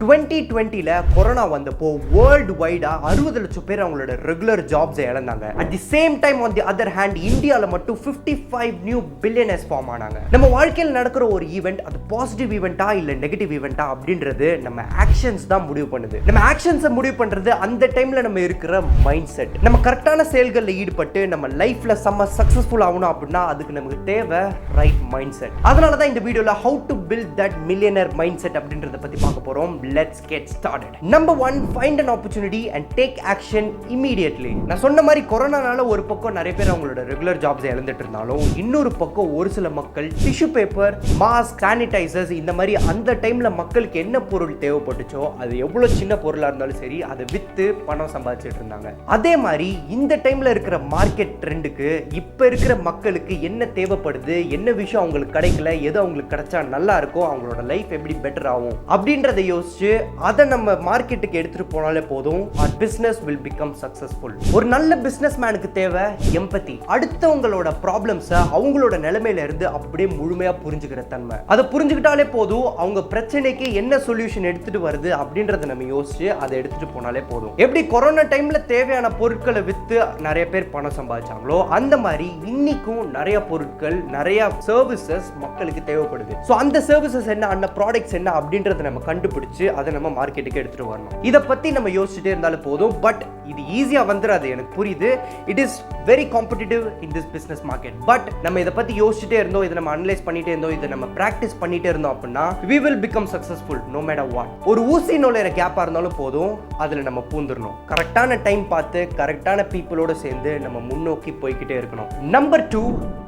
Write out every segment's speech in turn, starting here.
2020ல corona வந்தப்போ world வைடா 60 லட்சம் பேர் அவங்களோட ரெகுலர் ஜாப்ஸை இழந்தாங்க. At the same time on the other hand இந்தியால மட்டும் 55 நியூ பில்லியனர்ஸ் ஃபார்ம் ஆனாங்க. நம்ம வாழ்க்கையில் நடக்கிற ஒரு ஈவெண்ட் அது பாசிட்டிவ் ஈவெண்டா இல்ல நெகட்டிவ் ஈவெண்டா அப்படின்றது நம்ம ஆக்ஷன்ஸ் தான் முடிவு பண்ணுது. நம்ம ஆக்ஷன்ஸை முடிவு பண்றது அந்த டைம்ல நம்ம இருக்கிற மைண்ட் செட். நம்ம கரெக்டான செயல்களில் ஈடுபட்டு நம்ம லைஃப்ல செம்ம சக்சஸ்ஃபுல் ஆகணும் அப்படின்னா அதுக்கு நமக்கு தேவை ரைட் மைண்ட் செட். அதனால தான் இந்த வீடியோல how to build that millionaire mindset அப்படின்றத பத்தி பார்க்க போறோம். Let's get started. Number 1, find an opportunity and take action immediately. நான் சொன்ன மாதிரி கொரோனானால ஒரு பக்கம் நிறைய பேர் அவங்களோட ரெகுலர் ஜாப்ஸ் இழந்துட்டு இருந்தாலும் இன்னொரு பக்கம் ஒரு சில மக்கள் டிஷ்யூ பேப்பர், மாஸ்க், சானிடைசர்ஸ் இந்த மாதிரி அந்த டைம்ல மக்களுக்கு என்ன பொருள் தேவைப்பட்டுச்சோ அது எவ்வளவு சின்ன பொருளா இருந்தாலும் சரி அதை வித்து பணம் சம்பாதிச்சிட்டு இருந்தாங்க. அதே மாதிரி இந்த டைம்ல இருக்கிற மார்க்கெட் ட்ரெண்டுக்கு இப்ப இருக்கிற மக்களுக்கு என்ன தேவைப்படுது, என்ன விஷயம் அவங்களுக்கு கிடைக்கல, எது அவங்களுக்கு கிடைச்சா நல்லா இருக்கும், அவங்களோட லைஃப் எப்படி பெட்டர் ஆகும் அப்படின்றத யோசிச்சு அதை நம்ம மார்க்கெட்டுக்கு எடுத்துட்டு போனாலே போதும், our business will become successful. ஒரு நல்ல பிசினஸ் மேனுக்கு தேவை எம்பத்தி. அடுத்தவங்களோட ப்ராப்ளம்ஸை அவங்களோட நிலைமையில இருந்து அப்படியே முழுமையா புரிஞ்சுக்கிற தன்மை. அதை புரிஞ்சுக்கிட்டாலே போதும், அவங்க பிரச்சனைக்கு என்ன சொல்யூஷன் எடுத்துட்டு வருது அப்படின்றத நம்ம யோசிச்சு அதை எடுத்துட்டு போனாலே போதும். எப்படி கொரோனா டைம்ல தேவையான பொருட்களை வித்து நிறைய பேர் பணம் சம்பாதிச்சாங்களோ அந்த மாதிரி இன்னைக்கும் நிறைய பொருட்கள், நிறைய சர்வீசஸ் மக்களுக்கு தேவைப்படுது. ஸோ அந்த சர்வீசஸ் என்ன, அந்த ப்ராடக்ட்ஸ் என்ன அப்படின்றத நம்ம கண்டுபிடிச்சு அதை நம்ம மார்க்கெட்டுக்கு எடுத்துட்டு வரணும். இதை பத்தி நம்ம யோசிச்சுட்டே இருந்தாலும் போதும். பட் இது ஈஸியா வந்துடாது, எனக்கு புரியுது. It is very competitive in this business market. But நம்ம இதை பத்தி யோசிச்சுட்டே இருந்தோம், இதை நம்ம அனலைஸ் பண்ணிட்டே இருந்தோம், இதை நம்ம பிராக்டிஸ் பண்ணிட்டே இருந்தோம் அப்படின்னா we will become successful no matter what. ஒரு ஊசி நுழையிற கேப்பா இருந்தாலும் போதும், அதுல நம்ம பூந்துடணும். கரெக்டான டைம் பார்த்து கரெக்டான பீப்புளோட சேர்ந்து நம்ம முன்னோக்கி போய்கிட்டே இருக்கணும். Number 2,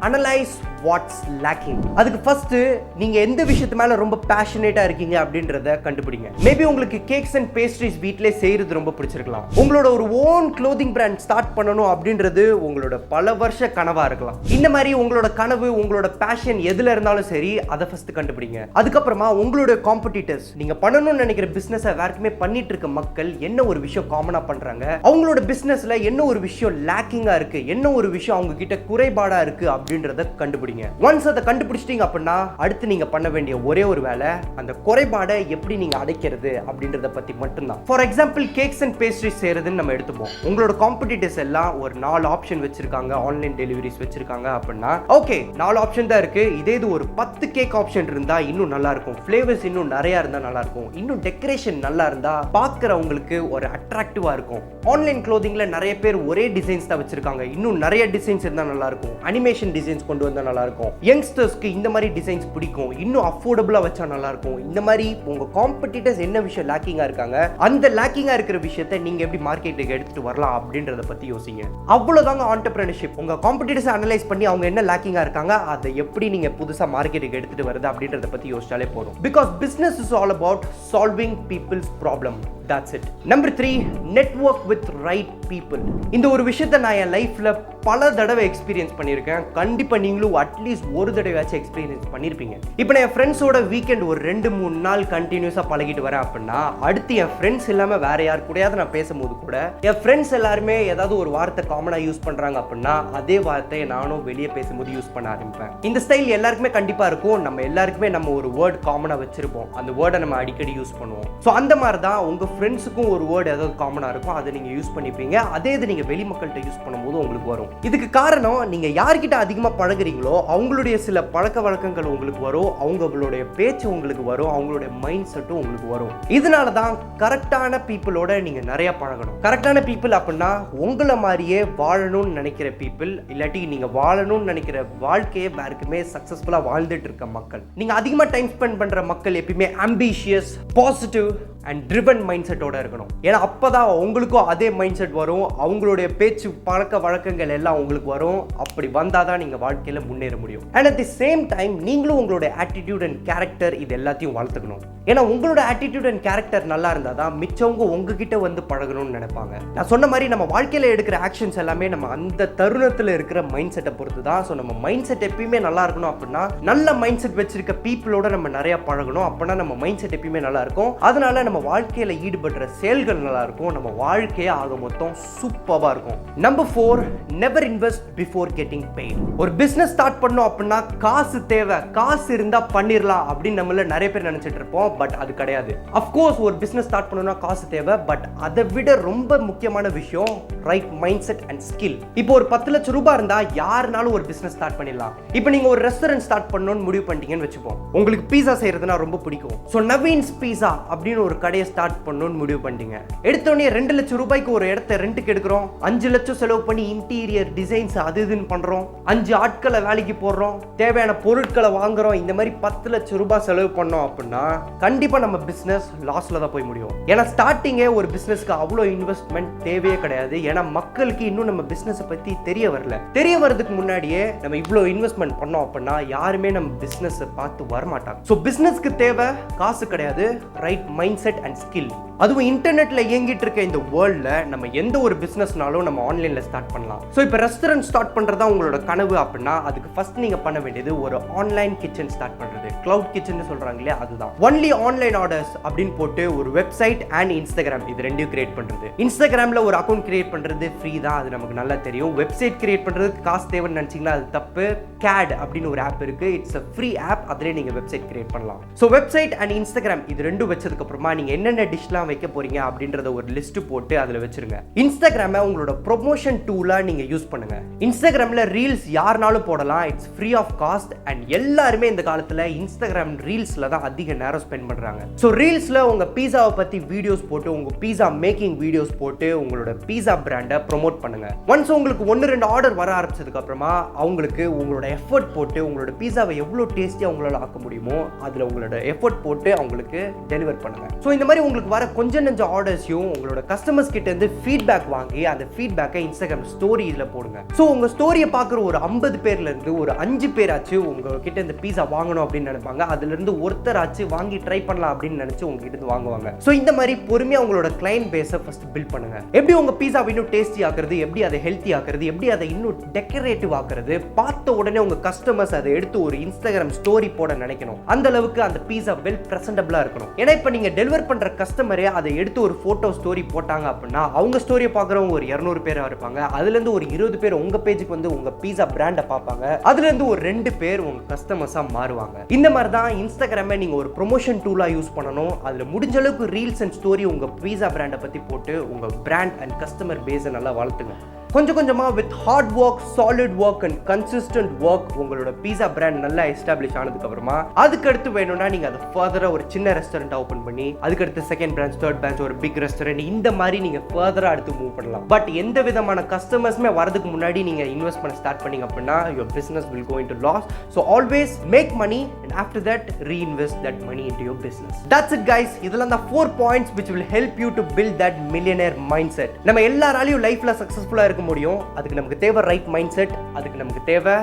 analyse what's lagging. அதுக்கு ஃபர்ஸ்ட் நீங்க எந்த விஷயத்து மேல ரொம்ப பேஷனேட்டா இருக்கீங்க அப்படின்றத கண்டுபிடிங்க. மேபி உங்களுக்கு கேக்ஸ் அண்ட் பேஸ்ட்ரீஸ் வீட்டிலே செய்யறது ரொம்ப பிடிச்சிருக்கலாம். உங்களோட ஒரு ஓன் க்ளோதிங் பிராண்ட் ஸ்டார்ட் பண்ணணும் அப்படின்றது உங்களோட பல வருஷ கனவா இருக்கலாம். இந்த மாதிரி உங்களோட கனவு, உங்களோட பேஷன் எதுல இருந்தாலும் சரி அதை ஃபர்ஸ்ட் கண்டுபிடிங்க. அதுக்கப்புறமா உங்களோட காம்படிட்டர்ஸ், நீங்க பண்ணணும்னு நினைக்கிற பிசினஸ் வேறக்குமே பண்ணிட்டு இருக்க மக்கள் என்ன ஒரு விஷயம் காமனா பண்றாங்க, அவங்களோட பிசினஸ்ல என்ன ஒரு விஷயம் லேக்கிங்கா இருக்கு, என்ன ஒரு விஷயம் அவங்க கிட்ட குறைபாடா இருக்கு அப்படின்றத கண்டுபிடிங்க. ஒன்ஸ் அதை கண்டுபிடிச்சிட்டீங்க அப்படின்னா அடுத்து நீங்க பண்ண வேண்டிய ஒரே ஒரு வேலை அந்த குறைபாடை எப்படி நீங்க அடைக்கிறது அப்படின்றத பத்தி மட்டும்தான். For example cakes and pastries செய்யறதுன்னு நம்ம எடுத்துப்போம். உங்களோட காம்படிட்டர்ஸ் எல்லாம் ஒரு 4 ஆப்ஷன் வச்சிருக்காங்க, ஆன்லைன் டெலிவரிஸ் வச்சிருக்காங்க அப்படின்னா ஓகே 4 ஆப்ஷன் தான் இருக்கு. இதே இது ஒரு 10 கேக் ஆப்ஷன் இருந்தா இன்னும் நல்லா இருக்கும், ஃபிளேவர்ஸ் இன்னும் நிறைய இருந்தா நல்லா இருக்கும், இன்னும் டெக்கரேஷன் நல்லா இருந்தா பார்க்கறவங்களுக்கு ஒரு அட்ராக்டிவா இருக்கும். ஆன்லைன் க்ளோதிங்ல நிறைய பேர் ஒரே டிசைன்ஸ் தான் வச்சிருக்காங்க, இன்னும் நிறைய டிசைன்ஸ் இருந்தா நல்லா இருக்கும், அனிமேஷன் டிசைன்ஸ் கொண்டு வந்தா நல்லா இருக்கும், யங்ஸ்டர்ஸ்க்கு இந்த மாதிரி டிசைன்ஸ் பிடிக்கும், இன்னும் அஃபோர்டபுளா வச்சா நல்லா இருக்கும். இந்த மாதிரி உங்க காம்படிட்டர்ஸ் என்ன விஷயம் லேக்கிங்கா இருக்காங்க, அந்த லேக்கிங்கா இருக்கிற விஷயத்தை நீங்க எப்படி மார்க்கெட்டுக்கு எடுத்துட்டு வரலாம் அப்படின்றத பத்தி யோசிங்க. அவ்வளவுதாங்க ஆண்டர்பிரினர்ஷிப். உங்க காம்படிட்டர்ஸ் அனலைஸ் பண்ணி அவங்க என்ன லேக்கிங்கா இருக்காங்க, அதை எப்படி நீங்க புதுசா மார்க்கெட்டுக்கு எடுத்துட்டு வருது அப்படின்றத பத்தி யோசிச்சாலே போதும். Because business is all about solving people's problem. That's it. Number 3, network with right people. இந்த ஒரு விஷயத்தை நான் என் லைஃப்ல பல தடவை எக்ஸ்பீரியன்ஸ் பண்ணியிருக்கேன். கண்டிப்பா நீங்களும் அட்லீஸ்ட் ஒரு தடவையாச்சும் எக்ஸ்பீரியன்ஸ் பண்ணியிருப்பீங்க. இப்போ நான் என் ஃப்ரெண்ட்ஸோட வீக்கெண்ட் ஒரு 2-3 நாள் கண்டினியூஸா பழகிட்டு வரேன் அப்படின்னா அடுத்து என் ஃப்ரெண்ட்ஸ் இல்லாம வேற யார் கூடயாவது நான் பேசும்போது கூட என் ஃப்ரெண்ட்ஸ் எல்லாருமே ஏதாவது ஒரு வார்த்தை காமனா யூஸ் பண்றாங்க அப்படின்னா அதே வார்த்தையை நானும் வெளியே பேசும்போது யூஸ் பண்ண ஆரம்பிப்பேன். இந்த ஸ்டைல் எல்லாருக்குமே கண்டிப்பா இருக்கும். நம்ம எல்லாருக்குமே நம்ம ஒரு வேர்ட் காமனா வச்சிருப்போம், அந்த வேர்டை நம்ம அடிக்கடி யூஸ் பண்ணுவோம். ஸோ அந்த மாதிரி தான் உங்க ஃப்ரெண்ட்ஸுக்கும் ஒரு வேர்டு ஏதாவது காமனா இருக்கும், அதை நீங்க யூஸ் பண்ணிப்பீங்க. அதே இது நீங்க வெளி மக்கள்கிட்ட யூஸ் பண்ணும்போது உங்களுக்கு வரும். இதுக்கு காரணம் நீங்க யார்கிட்ட அதிகமா பழகுறீங்களோ அவங்களுடைய சில பழக்க வழக்கங்கள் உங்களுக்கு வரும், அவங்களுடைய பேச்சு உங்களுக்கு வரும், அவங்களுடைய மைண்ட் செட்டும் உங்களுக்கு வரும். இதனால தான் கரெக்டான பீப்புளோட நீங்க நிறைய பழகணும். கரெக்டான பீப்புள் அப்படின்னா உங்களை மாதிரியே வாழணும்னு நினைக்கிற பீப்புள், இல்லாட்டி நீங்க வாழணும்னு நினைக்கிற வாழ்க்கையை வேறுக்குமே சக்சஸ்ஃபுல்லா வாழ்ந்துட்டு இருக்க மக்கள். நீங்க அதிகமா டைம் ஸ்பெண்ட் பண்ற மக்கள் எப்பயுமே ambitious, positive and driven mind செட்டோட இருக்கணும். ஏன்னா அப்பதான் உங்களுக்கும் அதே மைண்ட் செட் வரும், அவங்களுடைய பேச்சு பழக்க வழக்கங்கள் எல்லாம் உங்களுக்கு வரும். அப்படி வந்தாதான் நீங்க வாழ்க்கையில முன்னேற முடியும். And at the same time நீங்களும் உங்களோட ஆட்டிடியூட் அண்ட் கேரக்டர் இது எல்லாத்தையும் வளர்த்துக்கணும். ஏன்னா உங்களோட ஆட்டிடியூட் அண்ட் கேரக்டர் நல்லா இருந்தா தான் மிச்சவங்க உங்ககிட்ட வந்து பழகணும்னு நினைப்பாங்க. நான் சொன்ன மாதிரி நம்ம வாழ்க்கையில எடுக்கிற ஆக்ஷன்ஸ் எல்லாமே நம்ம அந்த தருணத்துல இருக்கிற மைண்ட் செட்டை பொறுத்து தான். ஸோ நம்ம மைண்ட் செட் எப்பயுமே நல்லா இருக்கணும் அப்படின்னா நல்ல மைண்ட் செட் வச்சிருக்க பீப்புளோட நம்ம நிறைய பழகணும். அப்படின்னா நம்ம மைண்ட் செட் எப்பயுமே நல்லா இருக்கும். அதனால நம்ம வாழ்க்கையில ஈடுபடுற செயல்கள் நல்லா இருக்கும், நம்ம வாழ்க்கையே ஆக மொத்தம் சூப்பரா இருக்கும். Number 4, never invest before getting paid. ஒரு பிசினஸ் ஸ்டார்ட் பண்ணோம் அப்படின்னா காசு தேவை, காசு இருந்தா பண்ணிடலாம் அப்படின்னு நம்மள நிறைய பேர் நினைச்சிட்டு இருப்போம். பட் அது கிடையாது. அஃப்கோர்ஸ் ஒரு பிசினஸ் ஸ்டார்ட் பண்ணணும்னா காசு தேவை, பட் அதை விட ரொம்ப முக்கியமான விஷயம் right mind set and skill. இப்போ ஒரு 10 லட்சம் ரூபாய் இருந்தா யாருனாலும் ஒரு பிசினஸ் ஸ்டார்ட் பண்ணிடலாம். இப்போ நீங்க ஒரு ரெஸ்டாரண்ட் ஸ்டார்ட் பண்ணணும்னு முடிவு பண்ணிட்டீங்கன்னு வச்சுப்போம். உங்களுக்கு பீஸா செய்யறதுனா ரொம்ப பிடிக்கும். ஸோ நவீன்ஸ் பீஸா அப்படின்னு ஒரு கடையை ஸ்டார்ட் பண்ணணும்னு முடிவு பண்ணிட்டீங்க. எடுத்தோடனே 2 லட்சம் ரூபாய்க்கு ஒரு இடத்த ரெண்டுக்கு எடுக்கிறோம், 5 லட்சம் செலவு பண்ணி இன்டீரியர் டிசைன்ஸ் அது இதுன்னு பண்றோம், 5 ஆட்களை வேலைக்கு போடுறோம், தேவையான பொருட்களை வாங்குறோம். இந்த மாதிரி 10 லட்சம் ரூபாய் செலவு பண்ணோம் அப்படின்னா கண்டிப்பா நம்ம பிசினஸ் லாஸ்ல தான் போய் முடியும். ஏன்னா ஸ்டார்டிங்கே ஒரு பிசினஸ்க்கு அவ்வளோ இன்வெஸ்ட்மெண்ட் தேவையே கிடையாது. ஏன்னா மக்களுக்கு இன்னும் நம்ம பிசினஸ் பத்தி தெரிய வரல. தெரிய வரதுக்கு முன்னாடியே நம்ம இவ்வளோ இன்வெஸ்ட்மெண்ட் பண்ணோம் அப்படின்னா யாருமே நம்ம பிசினஸ் பார்த்து வரமாட்டாங்க. ஸோ பிசினஸ்க்கு தேவை காசு கிடையாது, right mind set and skill. அதுவும் இன்டர்நெட்ல இயங்கிட்டு இருக்க இந்த வேர்ல்ட்ல நம்ம எந்த ஒரு பிசினஸ்னாலும் நம்ம ஆன்லைன்ல ஸ்டார்ட் பண்ணலாம். ஸோ இப்போ ரெஸ்டாரண்ட் ஸ்டார்ட் பண்றதா உங்களோட கனவு அப்படின்னா அதுக்கு ஃபர்ஸ்ட் நீங்க பண்ண வேண்டியது ஒரு ஆன்லைன் கிச்சன் ஸ்டார்ட் பண்றது. கிளவுட் கிச்சன் சொல்றாங்க இல்லையா, அதுதான். ஒன்லி ஆன்லைன் ஆர்டர்ஸ் அப்படின்னு போட்டு ஒரு வெப்சைட் அண்ட் இன்ஸ்டாகிராம் இது ரெண்டையும் கிரியேட் பண்றது. இன்ஸ்டாகிராம்ல ஒரு அக்கௌண்ட் கிரியேட் பண்றது ஃப்ரீ தான், அது நமக்கு நல்லா தெரியும். வெப்சைட் கிரியேட் பண்றதுக்கு காசு தேவைன்னு நினைச்சீங்கன்னா அது தப்பு. கேட் அப்படின்னு ஒரு ஆப் இருக்கு, இட்ஸ் a free ஆப். அதிலே நீங்க வெப்சைட் கிரியேட் பண்ணலாம். ஸோ வெப்சைட் அண்ட் இன்ஸ்டாகிராம் இது ரெண்டும் வச்சதுக்கு அப்புறமா நீங்க என்னென்ன டிஷ்லாம் வைக்க போறீங்க அப்படின்றத ஒரு லிஸ்ட் போட்டு அதுல வச்சிருங்க. இன்ஸ்டாகிராமை உங்களோட ப்ரொமோஷன் டூலா நீங்க யூஸ் பண்ணுங்க. இன்ஸ்டாகிராம்ல ரீல்ஸ் யாருனாலும் போடலாம், it's free of cost. And எல்லாருமே இந்த காலத்துல இன்ஸ்டாகிராம் ரீல்ஸ்ல தான் அதிக நேரம் ஸ்பெண்ட் பண்றாங்க. ஸோ ரீல்ஸ்ல உங்க பீஸாவை பத்தி வீடியோஸ் போட்டு, உங்க பீஸா மேக்கிங் வீடியோஸ் போட்டு உங்களோட பீஸா பிராண்டை ப்ரொமோட் பண்ணுங்க. ஒன்ஸ் உங்களுக்கு 1-2 ஆர்டர் வர ஆரம்பிச்சதுக்கு அப்புறமா அவங்களுக்கு உங்களோட எஃபர்ட் போட்டு உங்களோட பீஸாவை எவ்வளோ டேஸ்டியா உங்களால ஆக்க முடியுமோ அதுல உங்களோட எஃபர்ட் போட்டு அவங்களுக்கு டெலிவர் பண்ணுங்க. ஸோ இந்த மாதிரி உங்களுக்கு வர கொஞ்சம் நெஞ்ச ஆர்டர்ஸையும் உங்களோட கஸ்டமர்ஸ் கிட்ட இருந்து ஃபீட்பேக் வாங்கி அந்த ஃபீட்பேக்கை இன்ஸ்டாகிராம் ஸ்டோரி இதுல போடுங்க. ஸோ உங்க ஸ்டோரியை பார்க்குற ஒரு 50 பேர்ல இருந்து ஒரு 5 பேராச்சு உங்ககிட்ட இந்த பீஸா வாங்கணும் அப்படின்னு நினைப்பாங்க. அதுல இருந்து ஒருத்தராச்சு வாங்கி ட்ரை பண்ணலாம் அப்படின்னு நினைச்சு உங்ககிட்ட இருந்து வாங்குவாங்க. ஸோ இந்த மாதிரி பொறுமையா உங்களோட கிளைண்ட் பேஸை ஃபர்ஸ்ட் பில்ட் பண்ணுங்க. எப்படி உங்க பீஸா இன்னும் டேஸ்டி ஆக்குறது, எப்படி அதை ஹெல்த்தி ஆக்குறது, எப்படி அதை இன்னும் டெக்கரேட்டிவ் ஆக்குறது, பார்த்த உடனே உங்க கஸ்டமர்ஸ் அதை எடுத்து ஒரு இன்ஸ்டாகிராம் ஸ்டோரி போட நினைக்கணும். அந்த அளவுக்கு அந்த பீஸா வெல் பிரசன்டபிளா இருக்கணும். ஏன்னா இப்ப நீங்க டெலிவர் பண்ற கஸ்டமரே அதை எடுத்து ஒரு போட்டோ ஸ்டோரி போட்டாங்க அப்படின்னா அவங்க ஸ்டோரியை பார்க்குறவங்க ஒரு 200 பேரா இருப்பாங்க. அதுல இருந்து ஒரு 20 பேர் உங்க பேஜுக்கு வந்து உங்க பீஸா பிராண்டை பார்ப்பாங்க. அதுல இருந்து ஒரு 2 பேர் உங்க கஸ்டமர்ஸா மாறுவாங்க. இந்த மாதிரி தான் இன்ஸ்டாகிராமை நீங்க ஒரு ப்ரொமோஷன் டூலா யூஸ் பண்ணணும். அதுல முடிஞ்ச அளவுக்கு ரீல்ஸ் அண்ட் ஸ்டோரி உங்க பீஸா பிராண்டை பத்தி போட்டு உங்க பிராண்ட் அண்ட் கஸ்டமர் பேஸை நல்லா வளர்த்துங்க. கொஞ்சம் கொஞ்சமா with hard work, solid work and consistent work உங்களோட பீஸா பிராண்ட் நல்லா எஸ்டாப்ளிஷ் ஆனதுக்கு அப்புறமா அதுக்கு அடுத்து வேணும்னா நீங்க அதை ஃபர்தரா ஒரு சின்ன ரெஸ்டாரண்ட் ஓபன் பண்ணி அதுக்கு அடுத்து செகண்ட் பிரான்ச், தேர்ட் பிரான்ச், ஒரு பிக் ரெஸ்டாரண்ட், இந்த மாதிரி நீங்க ஃபர்தரா அடுத்து மூவ் பண்ணலாம். பட் எந்த விதமான கஸ்டமர்ஸ்மே வரதுக்கு முன்னாடி நீங்க இன்வெஸ்ட் பண்ண ஸ்டார்ட் பண்ணீங்க அப்படின்னா your business will go into loss. So always make money and after that reinvest that money into your business. That's it guys. இதெல்லாம் தான் 4 points which will help you to build that millionaire mindset. நம்ம எல்லாராலையும் லைஃப்ல சக்சஸ்ஃபுல்லா இருக்க முடியும். அதுக்கு நமக்கு தேவை ரைட் மைண்ட் செட், அதுக்கு நமக்கு தேவை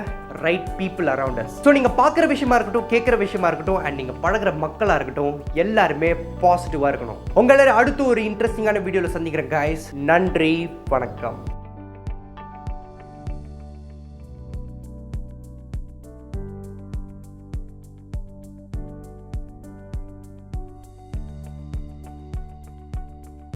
right people around us. So நீங்க பார்க்குற விஷயமா இருக்கட்டும், கேட்குற விஷயமா இருக்கட்டும் அண்ட் நீங்க பழகுற மக்களா இருக்கட்டும், எல்லாருமே பாசிட்டிவா இருக்கணும். உங்களை அடுத்து ஒரு இன்ட்ரெஸ்டிங்கான வீடியோல சந்திக்கிறேன் guys. நன்றி, வணக்கம்.